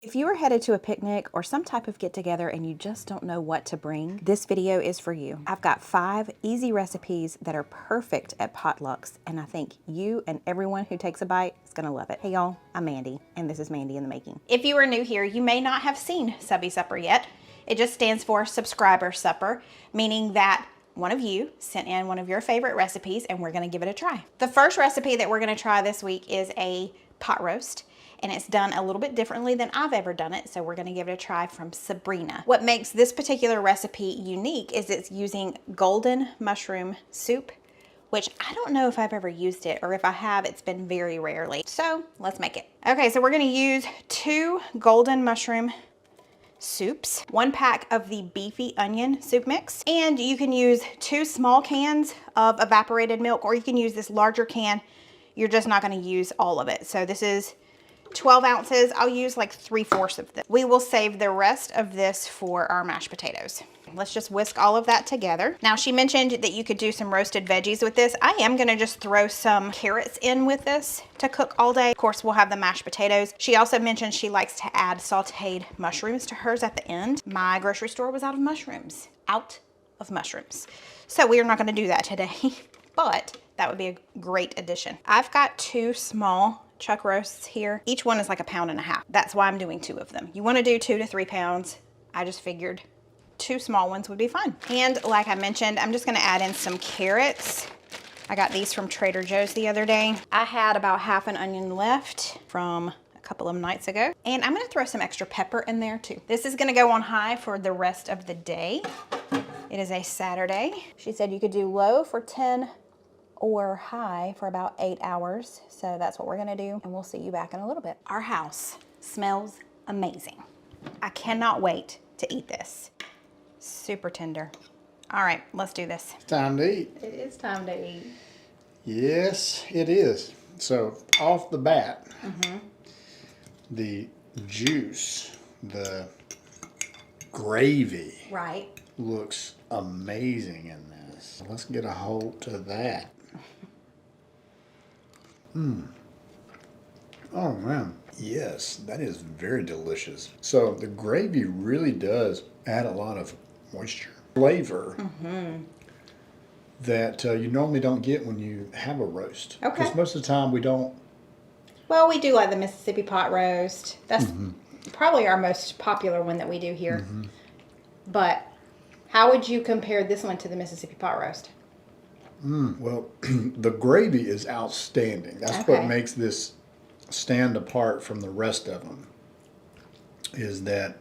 If you are headed to a picnic or some type of get together and you just don't know what to bring, this video is for you. I've got 5 easy recipes that are perfect at potlucks, and I think you and everyone who takes a bite is gonna love it. Hey y'all, I'm Mandy, and this is Mandy in the Making. If you are new here, you may not have seen Subby Supper yet. It just stands for Subscriber Supper, meaning that one of you sent in one of your favorite recipes and we're gonna give it a try. The first recipe that we're gonna try this week is a pot roast. And it's done a little bit differently than I've ever done it, so we're gonna give it a try from Sabrina. What makes this particular recipe unique is it's using golden mushroom soup, which I don't know if I've ever used it, or if I have, it's been very rarely. So let's make it. Okay, so we're gonna use 2 golden mushroom soups, 1 pack of the beefy onion soup mix, and you can use 2 small cans of evaporated milk, or you can use this larger can. You're just not gonna use all of it. So this is 12 ounces. I'll use like 3/4 of this. We will save the rest of this for our mashed potatoes. Let's just whisk all of that together. Now, she mentioned that you could do some roasted veggies with this. I am gonna just throw some carrots in with this to cook all day. Of course, we'll have the mashed potatoes. She also mentioned she likes to add sauteed mushrooms to hers at the end. My grocery store was out of mushrooms. So we are not gonna do that today, but that would be a great addition. I've got 2 small chuck roasts here. Each one is like 1.5 pounds. That's why I'm doing 2 of them. You want to do 2 to 3 pounds. I just figured 2 small ones would be fine. And like I mentioned, I'm just going to add in some carrots. I got these from Trader Joe's the other day. I had about half an onion left from a couple of nights ago. And I'm going to throw some extra pepper in there too. This is going to go on high for the rest of the day. It is a Saturday. She said you could do low for 10 or high for about 8 hours. So that's what we're gonna do, and we'll see you back in a little bit. Our house smells amazing. I cannot wait to eat this. Super tender. All right, let's do this. It's time to eat. It is time to eat. Yes, it is. So off the bat, the juice, the gravy Right. looks amazing in this. Let's get a hold to that. Oh man, yes, that is very delicious. So the gravy really does add a lot of moisture, flavor that you normally don't get when you have a roast. Okay. Because most of the time we don't. Well, we do like the Mississippi pot roast. That's probably our most popular one that we do here. But how would you compare this one to the Mississippi pot roast? Well, the gravy is outstanding. That's Okay. what makes this stand apart from the rest of them. Is that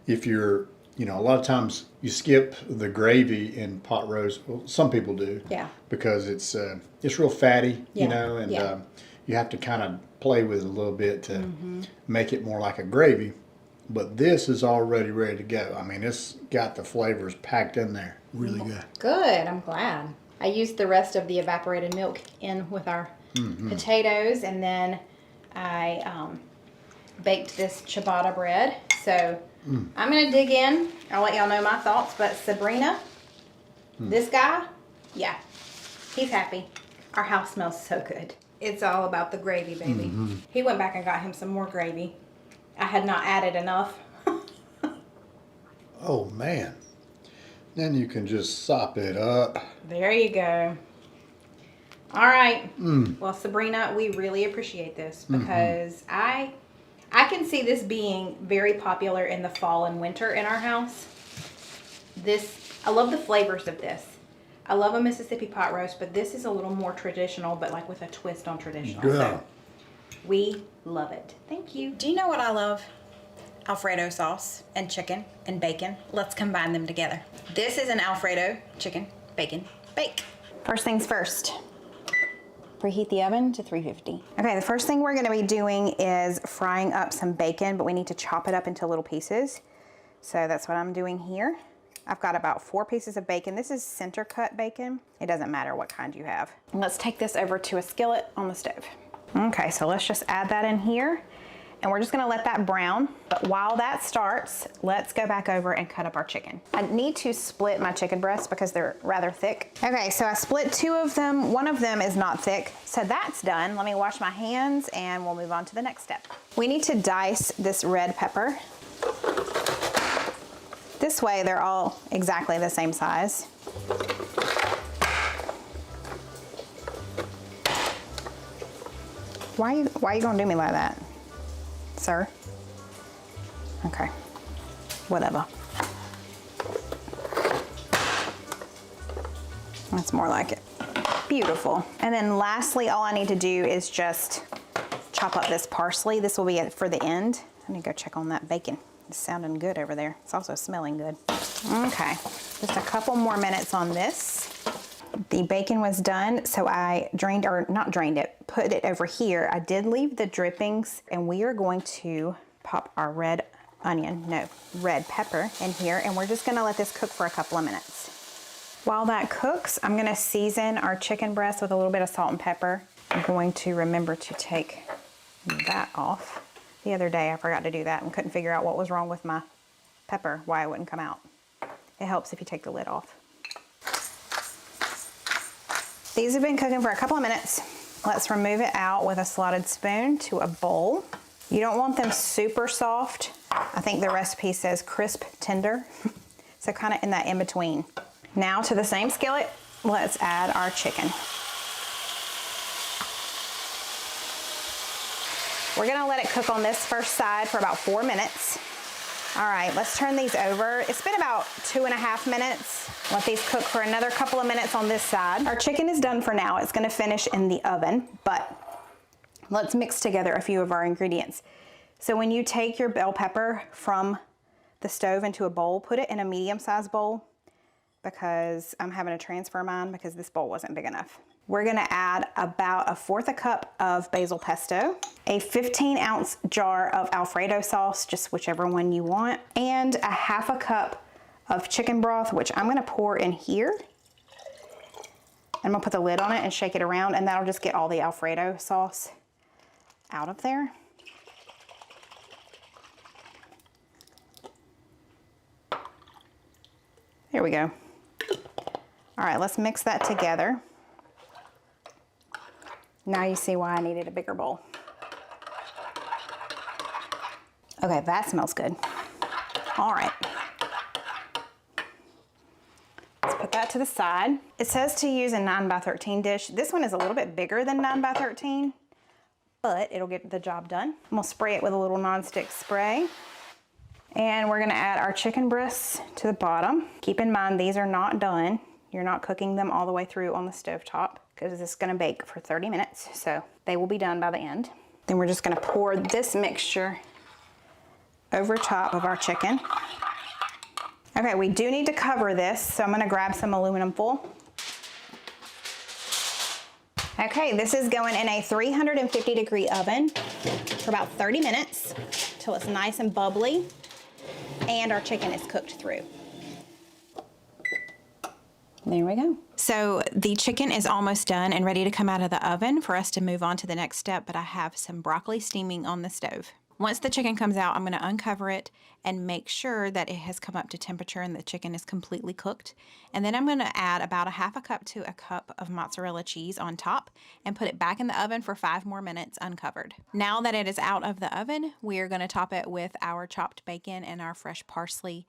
if you're, a lot of times you skip the gravy in pot roast. Well, some people do. Yeah. Because it's real fatty, Yeah, and yeah. you have to kind of play with it a little bit to make it more like a gravy. But this is already ready to go. I mean, it's got the flavors packed in there. Really good. Good, I'm glad. I used the rest of the evaporated milk in with our potatoes, and then I baked this ciabatta bread. So I'm gonna dig in. I'll let y'all know my thoughts, but Sabrina, this guy, yeah, he's happy. Our house smells so good. It's all about the gravy, baby. He went back and got him some more gravy. I had not added enough. Oh man. Then you can just sop it up. There you go. All right. Well, Sabrina, we really appreciate this because I can see this being very popular in the fall and winter in our house. I love the flavors of this. I love a Mississippi pot roast, but this is a little more traditional, but like with a twist on traditional. Yeah. So we love it. Thank you. Do you know what I love? Alfredo sauce and chicken and bacon. Let's combine them together. This is an Alfredo chicken, bacon, bake. First things first. Preheat the oven to 350. Okay, the first thing we're gonna be doing is frying up some bacon, but we need to chop it up into little pieces. So that's what I'm doing here. I've got about 4 pieces of bacon. This is center cut bacon. It doesn't matter what kind you have. Let's take this over to a skillet on the stove. Okay, so let's just add that in here. and we're just gonna let that brown. But while that starts, let's go back over and cut up our chicken. I need to split my chicken breasts because they're rather thick. Okay, so I split 2 of them. One of them is not thick, so that's done. Let me wash my hands and we'll move on to the next step. We need to dice this red pepper. This way they're all exactly the same size. Why are you gonna do me like that, sir? Okay, whatever. That's more like it. Beautiful. And then lastly, all I need to do is just chop up this parsley. This will be it for the end. I need to go check on that bacon. It's sounding good over there. It's also smelling good. Okay, just a couple more minutes on this. The bacon was done, so I drained, or not drained it, put it over here. I did leave the drippings, and we are going to pop our red pepper in here, and we're just gonna let this cook for a couple of minutes. While that cooks, I'm gonna season our chicken breast with a little bit of salt and pepper. I'm going to remember to take that off. The other day I forgot to do that and couldn't figure out what was wrong with my pepper, why it wouldn't come out. It helps if you take the lid off. These have been cooking for a couple of minutes. Let's remove it out with a slotted spoon to a bowl. You don't want them super soft. I think the recipe says crisp tender. So kind of in that in between. Now to the same skillet, let's add our chicken. We're gonna let it cook on this first side for about 4 minutes. All right, let's turn these over. It's been about 2.5 minutes. Let these cook for another couple of minutes on this side. Our chicken is done for now. It's gonna finish in the oven, but let's mix together a few of our ingredients. So when you take your bell pepper from the stove into a bowl, put it in a medium-sized bowl, because I'm having to transfer mine because this bowl wasn't big enough. We're gonna add about 1/4 cup of basil pesto, a 15-ounce jar of Alfredo sauce, just whichever one you want, and 1/2 cup of chicken broth, which I'm gonna pour in here. I'm gonna put the lid on it and shake it around, and that'll just get all the Alfredo sauce out of there. There we go. All right, let's mix that together. Now you see why I needed a bigger bowl. Okay, that smells good. All right. Let's put that to the side. It says to use a 9x13 dish. This one is a little bit bigger than 9x13, but it'll get the job done. I'm gonna spray it with a little nonstick spray. And we're gonna add our chicken breasts to the bottom. Keep in mind, these are not done. You're not cooking them all the way through on the stovetop because it's gonna bake for 30 minutes. So they will be done by the end. Then we're just gonna pour this mixture over top of our chicken. Okay, we do need to cover this, so I'm gonna grab some aluminum foil. Okay, this is going in a 350-degree oven for about 30 minutes till it's nice and bubbly and our chicken is cooked through. There we go. So the chicken is almost done and ready to come out of the oven for us to move on to the next step, but I have some broccoli steaming on the stove. Once the chicken comes out, I'm gonna uncover it and make sure that it has come up to temperature and the chicken is completely cooked. And then I'm gonna add about 1/2 cup to a cup of mozzarella cheese on top and put it back in the oven for 5 more minutes uncovered. Now that it is out of the oven, we are gonna top it with our chopped bacon and our fresh parsley.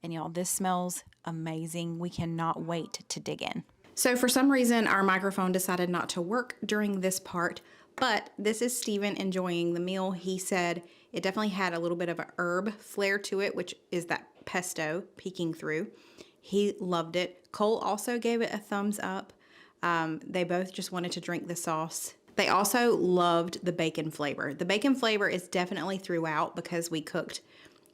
And y'all, this smells amazing. We cannot wait to dig in. So for some reason, our microphone decided not to work during this part, but this is Steven enjoying the meal. He said it definitely had a little bit of a herb flair to it, which is that pesto peeking through. He loved it. Cole also gave it a thumbs up. They both just wanted to drink the sauce. They also loved the bacon flavor. The bacon flavor is definitely throughout because we cooked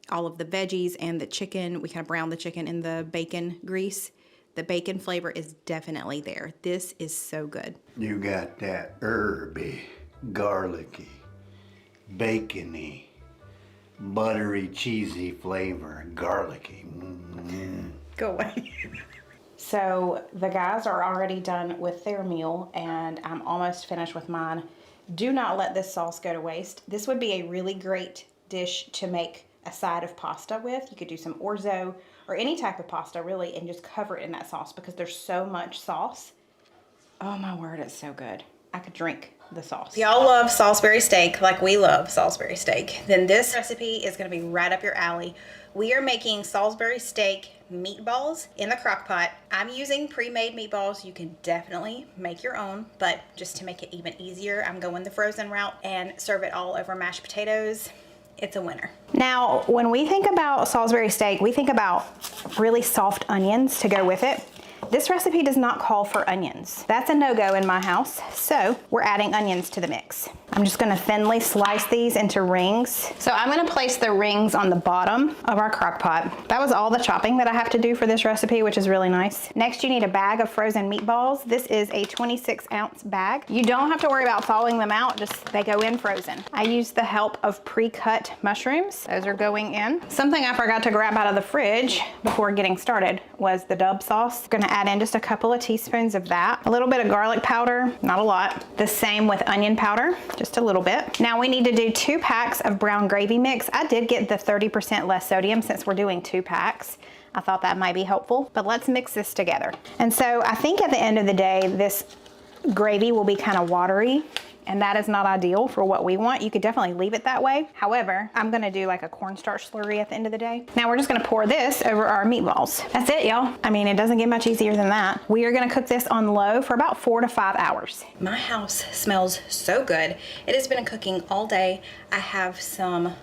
all of the veggies and the chicken. We kind of browned the chicken in the bacon grease. The bacon flavor is definitely there. This is so good. You got that herby, garlicky, bacony, buttery, cheesy flavor, garlicky. Go away. So the guys are already done with their meal and I'm almost finished with mine. Do not let this sauce go to waste. This would be a really great dish to make a side of pasta with. You could do some orzo or any type of pasta really and just cover it in that sauce because there's so much sauce. Oh my word, it's so good. I could drink the sauce. If y'all love Salisbury steak like we love Salisbury steak, then this recipe is gonna be right up your alley. We are making Salisbury steak meatballs in the crock pot. I'm using pre-made meatballs. You can definitely make your own, but just to make it even easier, I'm going the frozen route and serve it all over mashed potatoes. It's a winner. Now, when we think about Salisbury steak, we think about really soft onions to go with it. This recipe does not call for onions. That's a no-go in my house, so we're adding onions to the mix. I'm just gonna thinly slice these into rings. So I'm gonna place the rings on the bottom of our crock pot. That was all the chopping that I have to do for this recipe, which is really nice. Next, you need a bag of frozen meatballs. This is a 26-ounce bag. You don't have to worry about thawing them out, just they go in frozen. I used the help of pre-cut mushrooms. Those are going in. Something I forgot to grab out of the fridge before getting started was the Dub sauce. Gonna add in just a couple of teaspoons of that. A little bit of garlic powder, not a lot. The same with onion powder, just a little bit. Now we need to do 2 packs of brown gravy mix. I did get the 30% less sodium since we're doing 2 packs. I thought that might be helpful, but let's mix this together. And so I think at the end of the day, this gravy will be kind of watery, and that is not ideal for what we want. You could definitely leave it that way. However, I'm gonna do like a cornstarch slurry at the end of the day. Now we're just gonna pour this over our meatballs. That's it, y'all. I mean, it doesn't get much easier than that. We are gonna cook this on low for about 4 to 5 hours. My house smells so good. It has been cooking all day. I have some,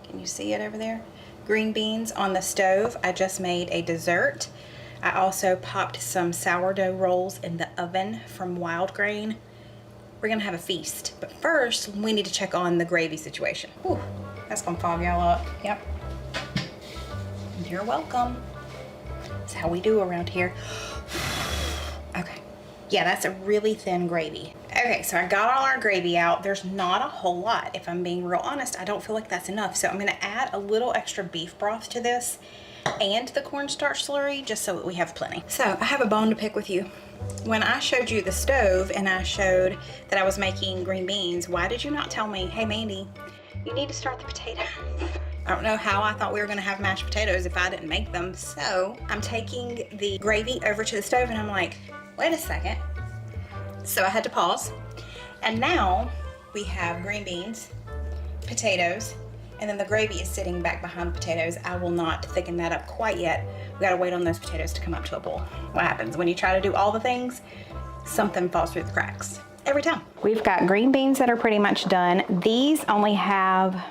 can you see it over there? Green beans on the stove. I just made a dessert. I also popped some sourdough rolls in the oven from Wild Grain. We're gonna have a feast, but first we need to check on the gravy situation. Whew, that's gonna fog y'all up. Yep. You're welcome. That's how we do around here. Okay. Yeah, that's a really thin gravy. Okay, so I got all our gravy out. There's not a whole lot. If I'm being real honest, I don't feel like that's enough. So I'm gonna add a little extra beef broth to this and the cornstarch slurry just so that we have plenty. So I have a bone to pick with you. When I showed you the stove and I showed that I was making green beans, why did you not tell me, hey Mandy, you need to start the potatoes? I don't know how I thought we were gonna have mashed potatoes if I didn't make them. So I'm taking the gravy over to the stove and I'm like, wait a second. So I had to pause. And now we have green beans, potatoes, and then the gravy is sitting back behind the potatoes. I will not thicken that up quite yet. We gotta wait on those potatoes to come up to a boil. What happens when you try to do all the things? Something falls through the cracks. Every time. We've got green beans that are pretty much done. These only have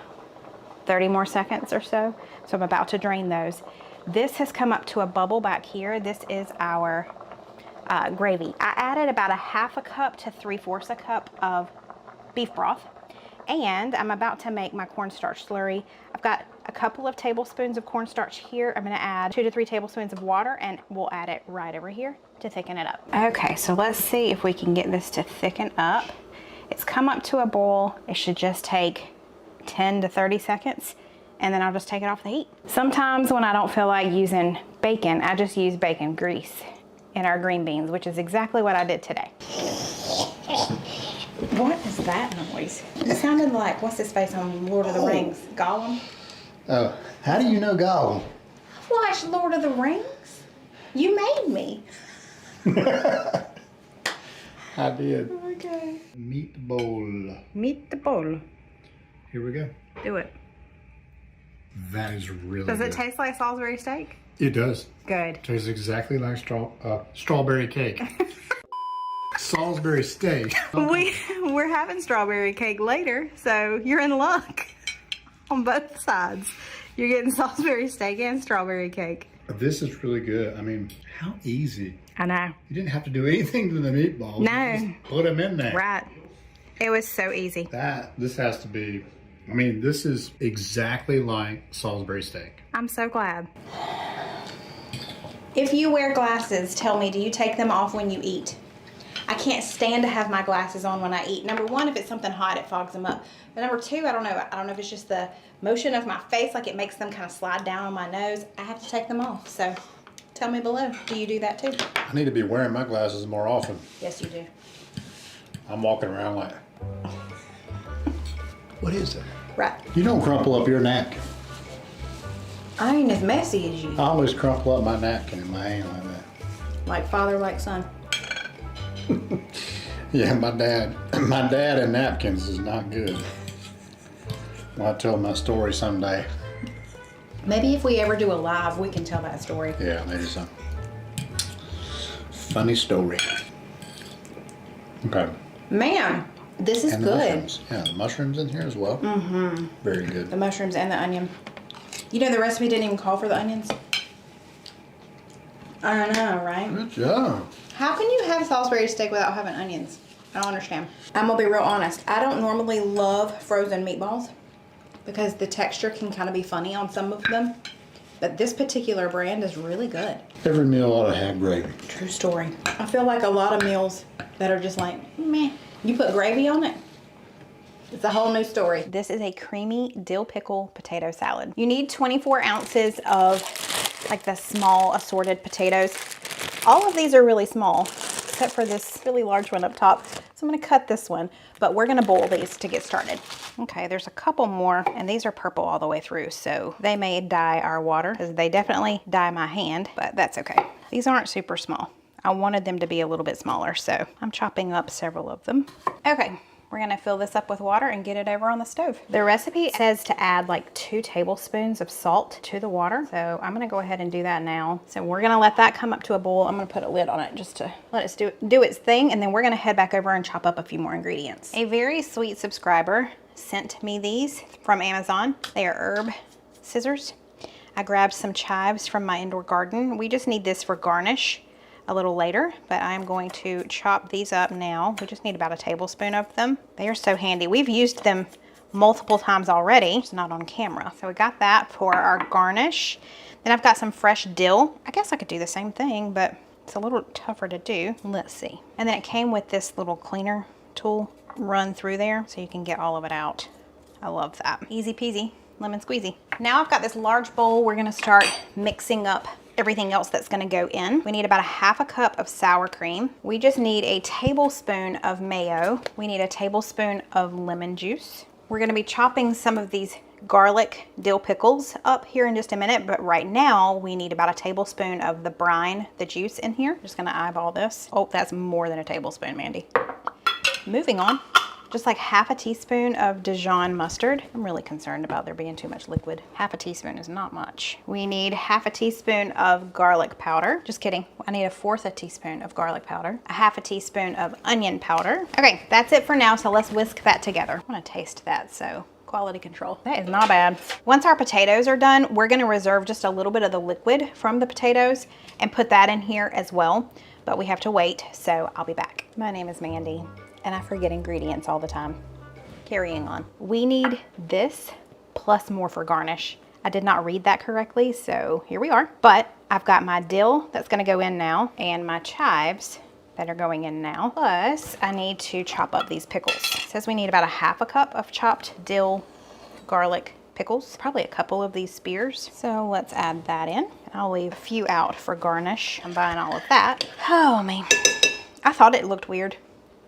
30 more seconds or so. So I'm about to drain those. This has come up to a bubble back here. This is our gravy. I added about 1/2 cup to 3/4 cup of beef broth. And I'm about to make my cornstarch slurry. I've got a couple of tablespoons of cornstarch here. I'm gonna add 2 to 3 tablespoons of water and we'll add it right over here to thicken it up. Okay, so let's see if we can get this to thicken up. It's come up to a boil. It should just take 10 to 30 seconds and then I'll just take it off the heat. Sometimes when I don't feel like using bacon, I just use bacon grease in our green beans, which is exactly what I did today. What is that noise? It sounded like, what's his face on Lord of the Rings? Gollum? Oh, how do you know Gollum? I've watched Lord of the Rings. You made me. I did. Okay. Meatball. Meatball. Here we go. Do it. That is really Does good. it taste like Salisbury steak? It does. Good. Tastes exactly like strawberry cake. Salisbury steak. We're having strawberry cake later, so you're in luck on both sides. You're getting Salisbury steak and strawberry cake. This is really good. I mean, how easy. I know. You didn't have to do anything to the meatballs. No. You just put them in there. Right. It was so easy. This has to be, I mean, this is exactly like Salisbury steak. I'm so glad. If you wear glasses, tell me, do you take them off when you eat? I can't stand to have my glasses on when I eat. Number one, if it's something hot, it fogs them up. But number two, I don't know. I don't know if it's just the motion of my face, like it makes them kind of slide down on my nose. I have to take them off. So tell me below, do you do that too? I need to be wearing my glasses more often. Yes, you do. I'm walking around like What is that? Right. You don't crumple up your napkin. I ain't as messy as you. I always crumple up my napkin in my hand like that. Like father, like son. Yeah, my dad and napkins is not good. Well, I'll tell my story someday. Maybe if we ever do a live, we can tell that story. Yeah, maybe so. Funny story. Okay. Man, this is And the good. mushrooms. Yeah, the mushrooms in here as well. Mm-hmm. Very good. The mushrooms and the onion. You know the recipe didn't even call for the onions? I know, right? Good job. How can you have Salisbury steak without having onions? I don't understand. I'm gonna be real honest. I don't normally love frozen meatballs because the texture can kind of be funny on some of them. But this particular brand is really good. Every meal ought to have gravy. True story. I feel like a lot of meals that are just like, meh. You put gravy on it, it's a whole new story. This is a creamy dill pickle potato salad. You need 24 ounces of like the small assorted potatoes. All of these are really small, except for this really large one up top. So I'm gonna cut this one, but we're gonna boil these to get started. Okay, there's a couple more, and these are purple all the way through, so they may dye our water, because they definitely dye my hand, but that's okay. These aren't super small. I wanted them to be a little bit smaller, so I'm chopping up several of them. Okay. We're gonna fill this up with water and get it over on the stove. The recipe says to add like 2 tablespoons of salt to the water. So I'm gonna go ahead and do that now. So we're gonna let that come up to a boil. I'm gonna put a lid on it just to let it do its thing. And then we're gonna head back over and chop up a few more ingredients. A very sweet subscriber sent me these from Amazon. They are herb scissors. I grabbed some chives from my indoor garden. We just need this for garnish a little later, but I'm going to chop these up now. We just need about a tablespoon of them. They are so handy. We've used them multiple times already, it's not on camera. So we got that for our garnish. Then I've got some fresh dill. I guess I could do the same thing, but it's a little tougher to do. Let's see. And then it came with this little cleaner tool run through there so you can get all of it out. I love that. Easy peasy, lemon squeezy. Now I've got this large bowl. We're gonna start mixing up everything else that's gonna go in. We need about 1/2 cup of sour cream. We just need a tablespoon of mayo. We need a tablespoon of lemon juice. We're gonna be chopping some of these garlic dill pickles up here in just a minute, but right now we need about a tablespoon of the brine, the juice in here. Just gonna eyeball this. Oh, that's more than a tablespoon, Mandy. Moving on. Just like 1/2 teaspoon of Dijon mustard. I'm really concerned about there being too much liquid. 1/2 teaspoon is not much. We need 1/2 teaspoon of garlic powder. Just kidding. I need 1/4 teaspoon of garlic powder. 1/2 teaspoon of onion powder. Okay, that's it for now, so let's whisk that together. I want to taste that, so quality control. That is not bad. Once our potatoes are done, we're gonna reserve just a little bit of the liquid from the potatoes and put that in here as well, but we have to wait, so I'll be back. My name is Mandy, and I forget ingredients all the time. Carrying on. We need this plus more for garnish. I did not read that correctly, so here we are. But I've got my dill that's gonna go in now and my chives that are going in now. Plus, I need to chop up these pickles. It says we need about 1/2 cup of chopped dill, garlic pickles, probably a couple of these spears. So let's add that in. I'll leave a few out for garnish. I'm buying all of that. Oh man, I thought it looked weird.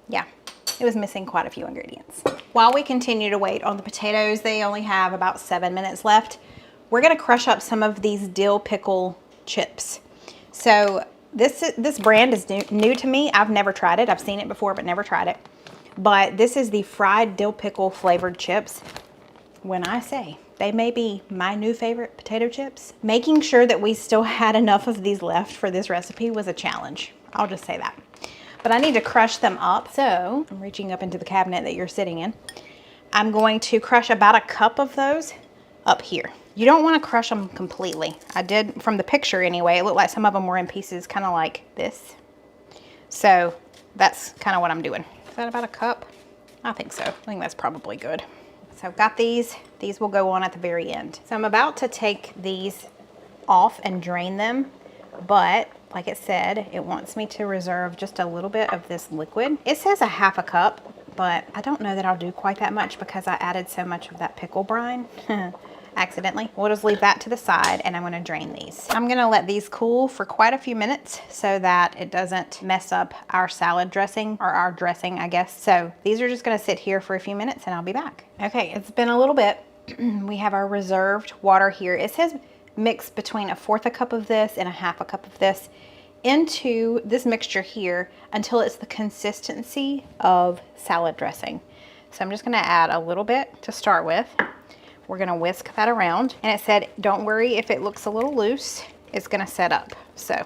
Yeah. It was missing quite a few ingredients. While we continue to wait on the potatoes, they only have about 7 minutes left. We're gonna crush up some of these dill pickle chips. So this brand is new to me. I've never tried it. I've seen it before, but never tried it. But this is the fried dill pickle flavored chips. When I say they may be my new favorite potato chips, making sure that we still had enough of these left for this recipe was a challenge. I'll just say that. But I need to crush them up. So I'm reaching up into the cabinet that you're sitting in. I'm going to crush about 1 cup of those up here. You don't want to crush them completely. I did, from the picture anyway, it looked like some of them were in pieces kind of like this. So that's kind of what I'm doing. Is that about 1 cup? I think so. I think that's probably good. So I've got these. These will go on at the very end. So I'm about to take these off and drain them, but like it said, it wants me to reserve just a little bit of this liquid. It says 1/2 cup, but I don't know that I'll do quite that much because I added so much of that pickle brine. accidentally. We'll just leave that to the side, and I'm gonna drain these. I'm gonna let these cool for quite a few minutes so that it doesn't mess up our salad dressing, or our dressing, I guess. So these are just gonna sit here for a few minutes and I'll be back. Okay, it's been a little bit. We have our reserved water here. It says mix between 1/4 cup of this and 1/2 cup of this into this mixture here until it's the consistency of salad dressing. So I'm just gonna add a little bit to start with. We're gonna whisk that around. And it said, don't worry if it looks a little loose, it's gonna set up. So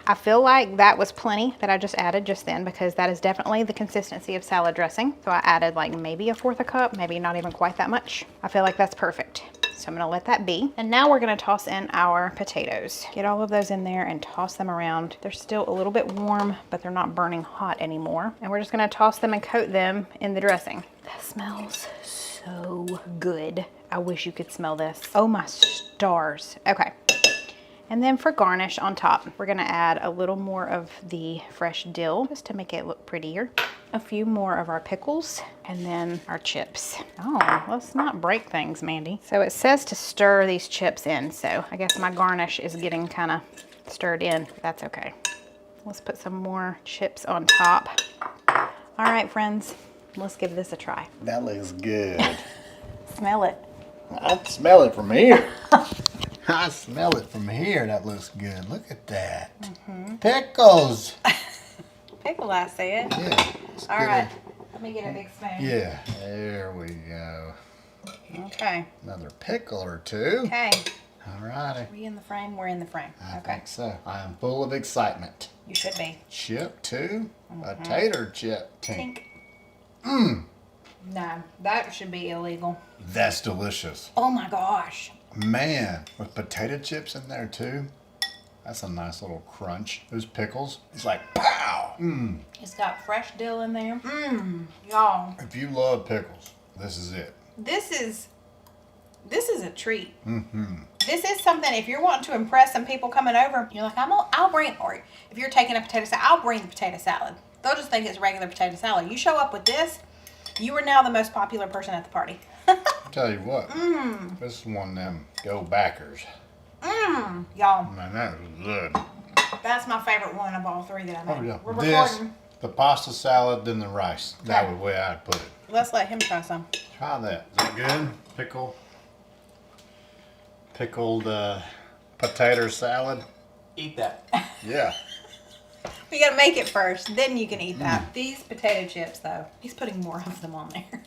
I feel like that was plenty that I just added just then, because that is definitely the consistency of salad dressing. So I added like maybe 1/4 cup, maybe not even quite that much. I feel like that's perfect. So I'm gonna let that be. And now we're gonna toss in our potatoes. Get all of those in there and toss them around. They're still a little bit warm, but they're not burning hot anymore. And we're just gonna toss them and coat them in the dressing. That smells so good. I wish you could smell this. Oh my stars. Okay. And then for garnish on top, we're gonna add a little more of the fresh dill just to make it look prettier. A few more of our pickles, and then our chips. Oh, let's not break things, Mandy. So it says to stir these chips in, so I guess my garnish is getting kind of stirred in. That's okay. Let's put some more chips on top. All right, friends, let's give this a try. That looks good. Smell it. I smell it from here. I smell it from here. That looks good. Look at that. Pickles. Pickle, I said. Yeah. All right, let me get a big spoon. Yeah. There we go. Okay. Another pickle or two. Okay. All righty. Are we in the frame? We're in the frame. I Okay. think so. I am full of excitement. You should be. Chip too. A tater chip. Tink. No, that should be illegal. That's delicious. Oh my gosh. Man, with potato chips in there too. That's a nice little crunch. Those pickles, it's like pow. It's got fresh dill in there. Y'all. If you love pickles, this is it. This is a treat. This is something, if you're wanting to impress some people coming over, you're like, I'll bring, or if you're taking a potato salad, I'll bring the potato salad. They'll just think it's regular potato salad. You show up with this, you are now the most popular person at the party. I'll tell you what, this is one of them go-backers. Y'all, Man, that is good. that's my favorite one of all three that I made. Oh yeah. We're This, recording. the pasta salad, then the rice. That was the way I'd put it. Let's let him try some. Try that. Is that good? Pickled potato salad. Eat that. Yeah. You gotta make it first, then you can eat that. These potato chips, though, he's putting more of them on there.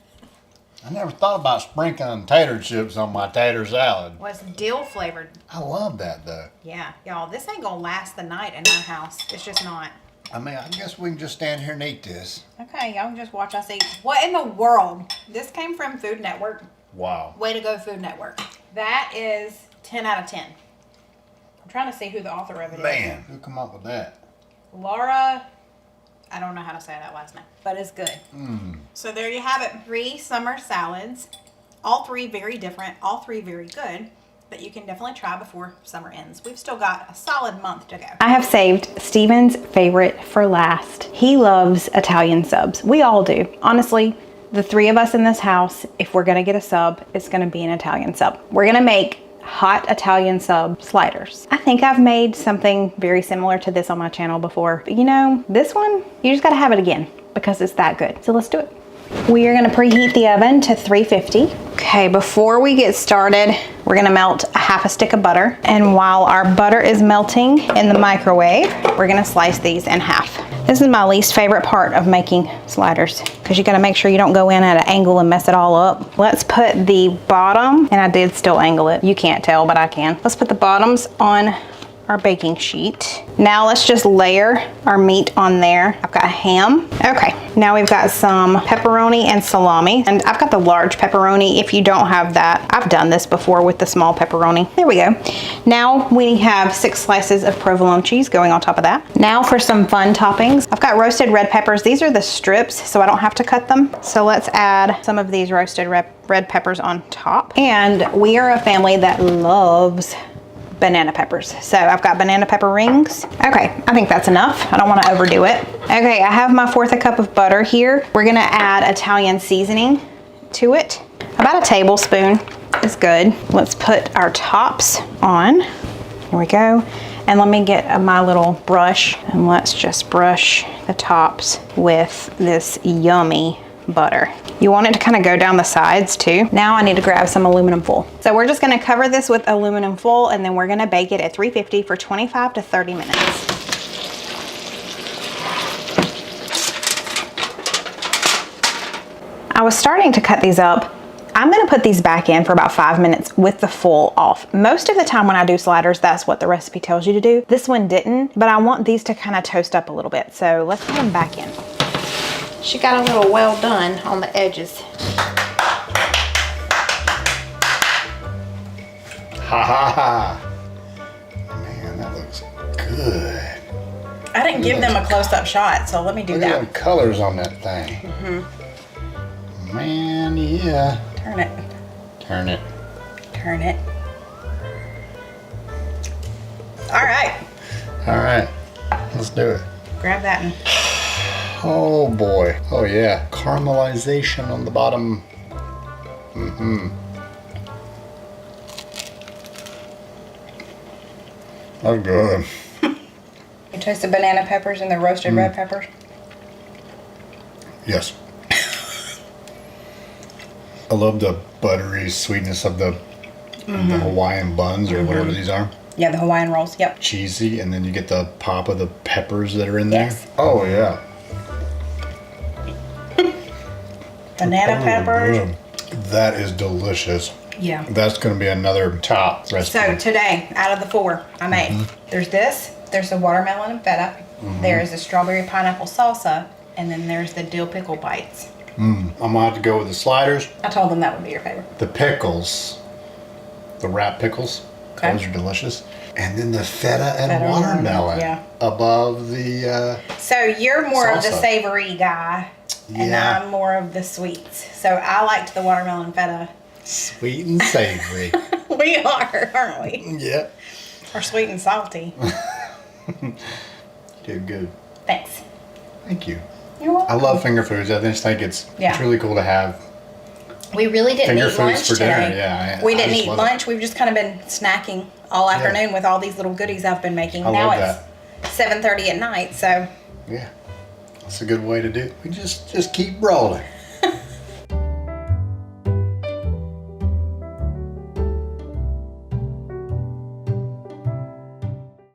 I never thought about sprinkling tater chips on my tater salad. Was dill flavored. I love that though. Yeah, y'all, this ain't gonna last the night in our house. It's just not. I mean, I guess we can just stand here and eat this. Okay, y'all can just watch us eat. What in the world? This came from Food Network. Wow. Way to go, Food Network. That is 10 out of 10. I'm trying to see who the author of it is. Man, who come up with that? Laura, I don't know how to say that last name, but it's good. So there you have it. 3 summer salads. All 3 very different, all 3 very good, that you can definitely try before summer ends. We've still got a solid month to go. I have saved Steven's favorite for last. He loves Italian subs. We all do. Honestly, the 3 of us in this house, if we're gonna get a sub, it's gonna be an Italian sub. We're gonna make hot Italian sub sliders. I think I've made something very similar to this on my channel before, but you know, this one, you just gotta have it again because it's that good. So let's do it. We are gonna preheat the oven to 350. Okay, before we get started, we're gonna melt a 1/2 stick of butter. And while our butter is melting in the microwave, we're gonna slice these in half. This is my least favorite part of making sliders because you gotta make sure you don't go in at an angle and mess it all up. Let's put the bottom, and I did still angle it. You can't tell, but I can. Let's put the bottoms on our baking sheet. Now let's just layer our meat on there. I've got ham. Okay, now we've got some pepperoni and salami. And I've got the large pepperoni. If you don't have that, I've done this before with the small pepperoni. There we go. Now we have 6 slices of provolone cheese going on top of that. Now for some fun toppings. I've got roasted red peppers. These are the strips, so I don't have to cut them. So let's add some of these roasted red peppers on top. And we are a family that loves banana peppers. So I've got banana pepper rings. Okay, I think that's enough. I don't want to overdo it. Okay, I have my 1/4 cup of butter here. We're gonna add Italian seasoning to it. About a tablespoon. is good. Let's put our tops on. Here we go. And let me get my little brush and let's just brush the tops with this yummy butter. You want it to kind of go down the sides too. Now I need to grab some aluminum foil. So we're just gonna cover this with aluminum foil and then we're gonna bake it at 350 for 25 to 30 minutes. I was starting to cut these up. I'm gonna put these back in for about 5 minutes with the foil off. Most of the time when I do sliders, that's what the recipe tells you to do. This one didn't, but I want these to kind of toast up a little bit. So let's put them back in. She got a little well done on the edges. Ha ha ha. Man, that looks good. I didn't give them a close-up shot, so let me do Look at that. them colors on that thing. Man, yeah. Turn it, Turn it. turn it. All right, All right, let's do it. grab that and Oh boy. Oh yeah. Caramelization on the bottom. That's good. you toast the banana peppers and the roasted red peppers. Yes. I love the buttery sweetness of the Hawaiian buns or whatever these are. Yeah, the Hawaiian rolls, yep. Cheesy, and then you get the pop of the peppers that are in there. Yes. Oh yeah. Banana peppers. That is delicious. Yeah. That's going to be another top recipe. So today, out of the 4 I made, there's this, there's the watermelon and feta, there's the strawberry pineapple salsa, and then there's the dill pickle bites. I'm going to have to go with the sliders, I told them that would be your favorite. the pickles, the wrap pickles. Okay. Those are delicious. And then the feta and Feta and watermelon watermelon, yeah. above the... So you're more of the Salsa. savory guy, and Yeah. I'm more of the sweets. So I liked the watermelon and feta. Sweet and savory. We are, aren't we? Yep. Or sweet and salty. Did good. Thanks. Thank you. You're welcome. I love finger foods. I just think it's really cool to have. We really didn't Finger eat foods lunch for dinner, today. yeah, We I didn't just eat love it. lunch. We've just kind of been snacking all afternoon with all these little goodies I've been making. I Now love it's 7:30 at night, so Yeah. That's a good way to do it. We just keep rolling.